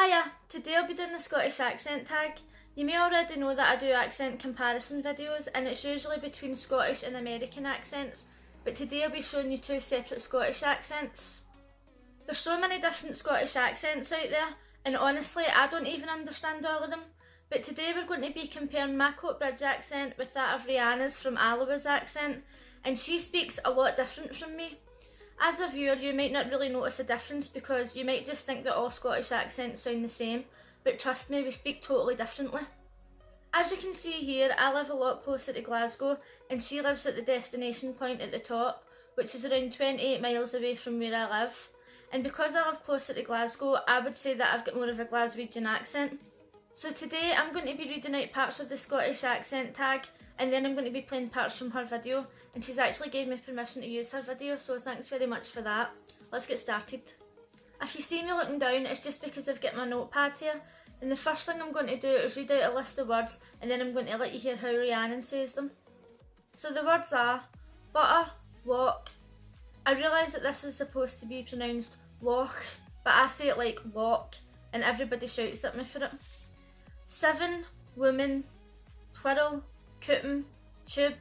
Hiya, today I'll be doing the Scottish accent tag. You may already know that I do accent comparison videos and it's usually between Scottish and American accents, but today I'll be showing you two separate Scottish accents. There's so many different Scottish accents out there and honestly I don't even understand all of them, but today we're going to be comparing my Coatbridge accent with that of Rhiannon's from Alloa's accent, and she speaks a lot different from me. As a viewer, you might not really notice a difference because you might just think that all Scottish accents sound the same, but trust me, we speak totally differently. As you can see here, I live a lot closer to Glasgow and she lives at the destination point at the top, which is around 28 miles away from where I live. And because I live closer to Glasgow, I would say that I've got more of a Glaswegian accent. So today I'm going to be reading out parts of the Scottish accent tag, and then I'm going to be playing parts from her video, and she's actually gave me permission to use her video, so thanks very much for that. Let's get started. If you see me looking down, it's just because I've got my notepad here, and the first thing I'm going to do is read out a list of words, and then I'm going to let you hear how Rhiannon says them. So the words are butter, loch. I realise that this is supposed to be pronounced Loch, but I say it like Loch, and everybody shouts at me for it. 7, woman, twirl, cootin, tube,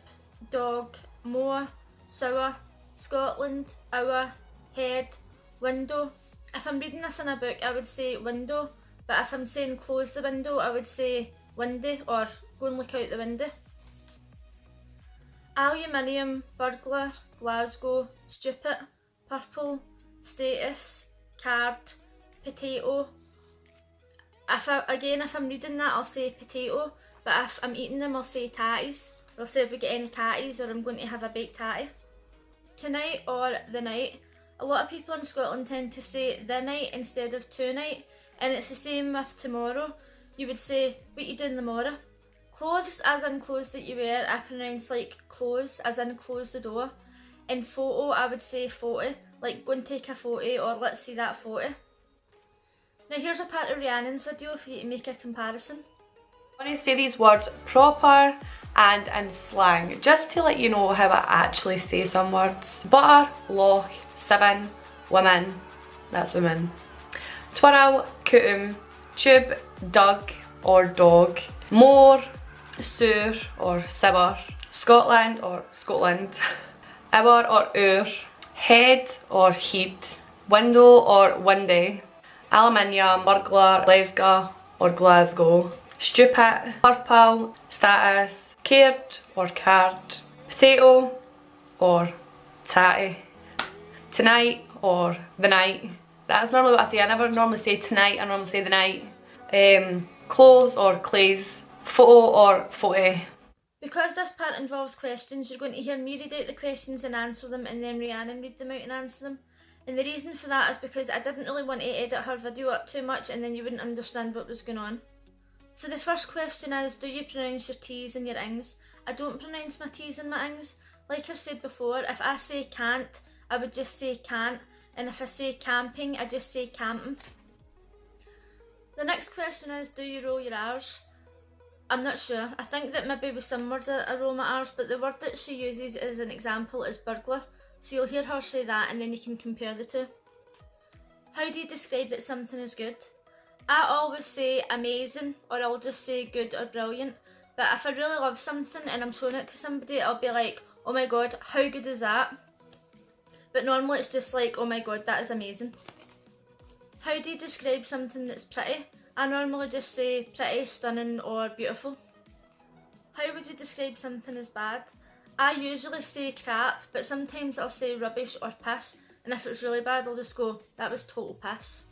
dog, moor, sour, Scotland, hour, head, window. If I'm reading this in a book I would say window, but if I'm saying close the window I would say windy or go and look out the window. Aluminium, burglar, Glasgow, stupid, purple, status, card, potato. If I'm reading that I'll say potato, but if I'm eating them I'll say tatties, or I'll say if we get any tatties, or I'm going to have a baked tatty. Tonight or the night. A lot of people in Scotland tend to say the night instead of tonight, and it's the same with tomorrow. You would say what you doing tomorrow. Clothes, as in clothes that you wear, I pronounce like close, as in close the door. And photo, I would say photo, like go and take a photo, or let's see that photo. Now here's a part of Rhiannon's video for you to make a comparison. I want to say these words proper and in slang, just to let you know how I actually say some words. Butter, loch, 7, woman, that's women. Twirl, cootin, tube, dug or dog. Moor, sour or sour. Scotland or Scotland. Hour or hour. Head or heed. Window or windy. Aluminium, burglar, Glasgow or Glasgow. Stupid, purple, status, cared or card. Potato or tatty. Tonight or the night. That's normally what I say. I never normally say tonight, I normally say the night. Clothes or clays. Photo or photo. Because this part involves questions, you're going to hear me read out the questions and answer them, and then Rhiannon read them out and answer them. And the reason for that is because I didn't really want to edit her video up too much and then you wouldn't understand what was going on. So the first question is, do you pronounce your T's and your ings? I don't pronounce my T's and my ings. Like I've said before, if I say can't, I would just say can't, and if I say camping, I just say camping. The next question is, do you roll your R's? I'm not sure. I think that maybe with some words I roll my R's, but the word that she uses as an example is burglar. So you'll hear her say that and then you can compare the two. How do you describe that something is good? I always say amazing, or I'll just say good or brilliant. But if I really love something and I'm showing it to somebody, I'll be like, oh my god, how good is that? But normally it's just like, oh my god, that is amazing. How do you describe something that's pretty? I normally just say pretty, stunning or beautiful. How would you describe something as bad? I usually say crap, but sometimes I'll say rubbish or piss, and if it's really bad I'll just go, that was total piss.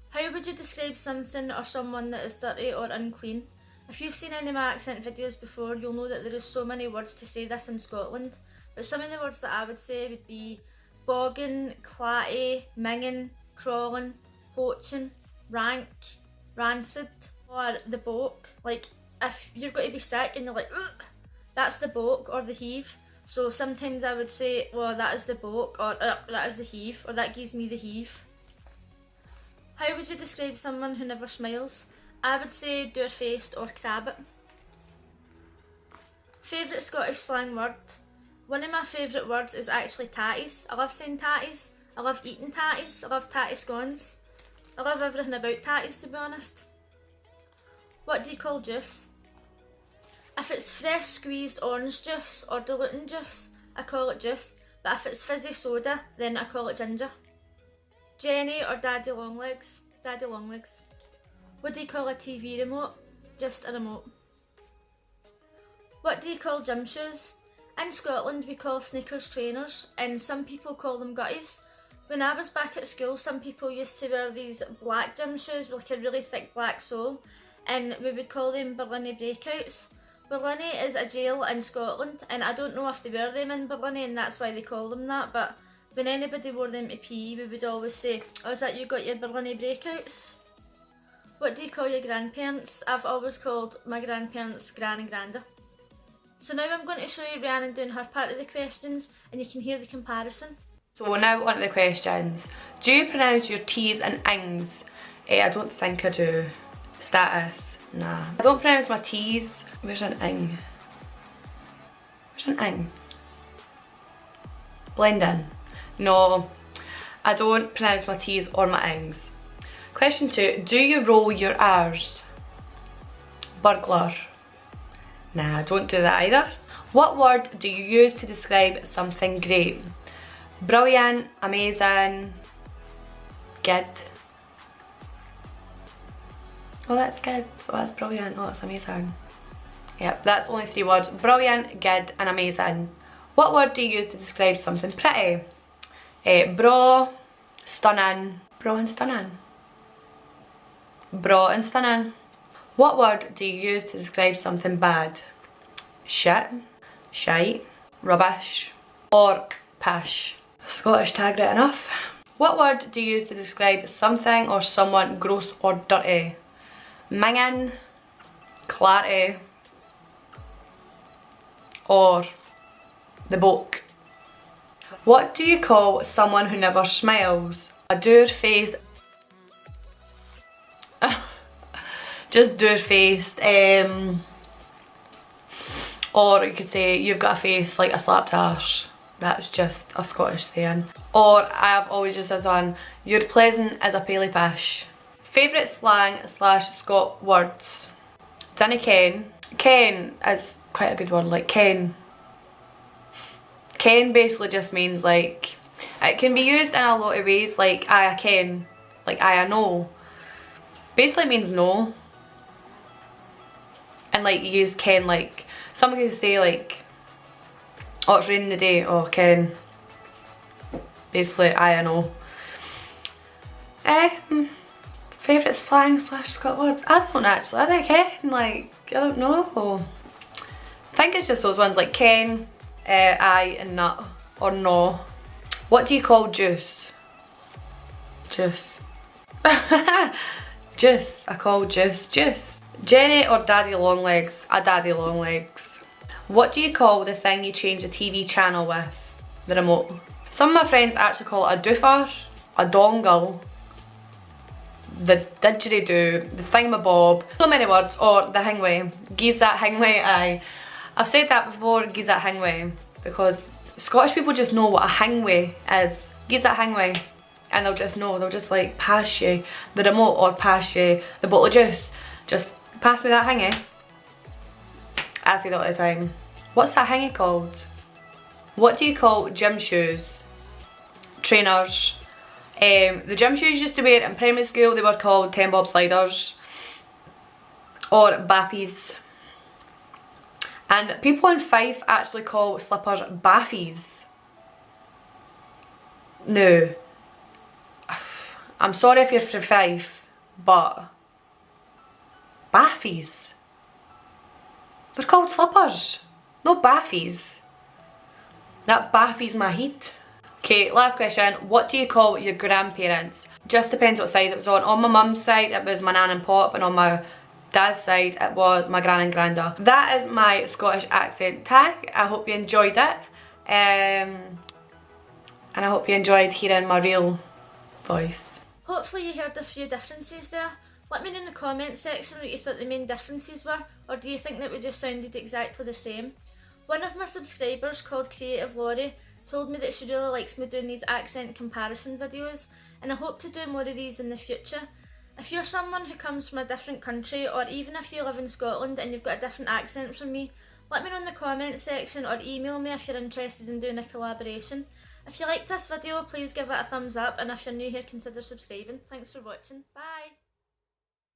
How would you describe something or someone that is dirty or unclean? If you've seen any of my accent videos before, you'll know that there is so many words to say this in Scotland, but some of the words that I would say would be boggin, clatty, mingin, crawling, poaching, rank, rancid, or the boke. Like if you're going to be sick and you're like, ugh, that's the boke or the heave. So sometimes I would say, well, that is the boke, or that is the heave, or that gives me the heave. How would you describe someone who never smiles? I would say dour-faced or crabbit. Favourite Scottish slang word? One of my favourite words is actually tatties. I love saying tatties. I love eating tatties. I love tatty scones. I love everything about tatties, to be honest. What do you call juice? If it's fresh squeezed orange juice or diluting juice, I call it juice, but if it's fizzy soda, then I call it ginger. Jenny or Daddy Longlegs? Daddy Longlegs. What do you call a TV remote? Just a remote. What do you call gym shoes? In Scotland we call sneakers trainers, and some people call them gutties. When I was back at school, some people used to wear these black gym shoes with like a really thick black sole, and we would call them Berlini breakouts. Berlini is a jail in Scotland, and I don't know if they wear them in Berlini and that's why they call them that, but when anybody wore them to PE, we would always say, "Oh, is that you got your Berlini breakouts?" What do you call your grandparents? I've always called my grandparents Gran and Granda. So now I'm going to show you Rhiannon doing her part of the questions, and you can hear the comparison. So now on to the questions. Do you pronounce your T's and ings? I don't think I do. Status? Nah. I don't pronounce my T's. Where's an ing? Where's an ing? Blend in. No, I don't pronounce my T's or my ings. Question 2. Do you roll your R's? Burglar. Nah, don't do that either. What word do you use to describe something great? Brilliant, amazing, good. Oh, that's good. Oh, that's brilliant. Oh, that's amazing. Yep, that's only 3 words. Brilliant, good and amazing. What word do you use to describe something pretty? Bra, stunning. Bra and stunning. Bra and stunning. What word do you use to describe something bad? Shit, shite, rubbish, or pish. Scottish tag right enough. What word do you use to describe something or someone gross or dirty? Minging, clarty, or the book. What do you call someone who never smiles? A dour-faced, just dour-faced, or you could say you've got a face like a slapped arse. That's just a Scottish saying. Or I've always used this one, you're pleasant as a paily pish. Favourite slang / Scot words? Dinna ken. Ken is quite a good word, like ken. Ken basically just means like, it can be used in a lot of ways, like I ken, like I know. Basically it means no. And like you use ken, like someone could say like, oh, it's raining today. Oh, ken. Basically, I know. Favourite slang / Scot words? I don't actually. I don't ken. Like, I don't know. I think it's just those ones like ken, I, and nut, or no. What do you call juice? Juice. Juice. I call juice. Juice. Jenny or Daddy Longlegs? A Daddy Longlegs. What do you call the thing you change the TV channel with? The remote. Some of my friends actually call it a doofer, a dongle, the didgeridoo, the thingamabob, so many words, or the hingway. Gies that hingway, aye. I've said that before, gies that hingway, because Scottish people just know what a hingway is. Gies that hingway, and they'll just know, they'll just like pass you the remote or pass you the bottle of juice. Just pass me that hingy. I say that all the time. What's that hingy called? What do you call gym shoes? Trainers. The gym shoes used to wear in primary school, they were called 10 bob sliders. Or bappies. And people in Fife actually call slippers baffies. No. I'm sorry if you're from Fife, but baffies. They're called slippers, no baffies. That baffies my heat. Okay, last question. What do you call your grandparents? Just depends what side it was on. On my mum's side, it was my nan and pop, and on my dad's side, it was my gran and granda. That is my Scottish accent tag. I hope you enjoyed it. And I hope you enjoyed hearing my real voice. Hopefully you heard a few differences there. Let me know in the comments section what you thought the main differences were, or do you think that we just sounded exactly the same? One of my subscribers, called Creative Laurie, told me that she really likes me doing these accent comparison videos, and I hope to do more of these in the future. If you're someone who comes from a different country, or even if you live in Scotland and you've got a different accent from me, let me know in the comments section or email me if you're interested in doing a collaboration. If you liked this video, please give it a thumbs up, and if you're new here, consider subscribing. Thanks for watching. Bye!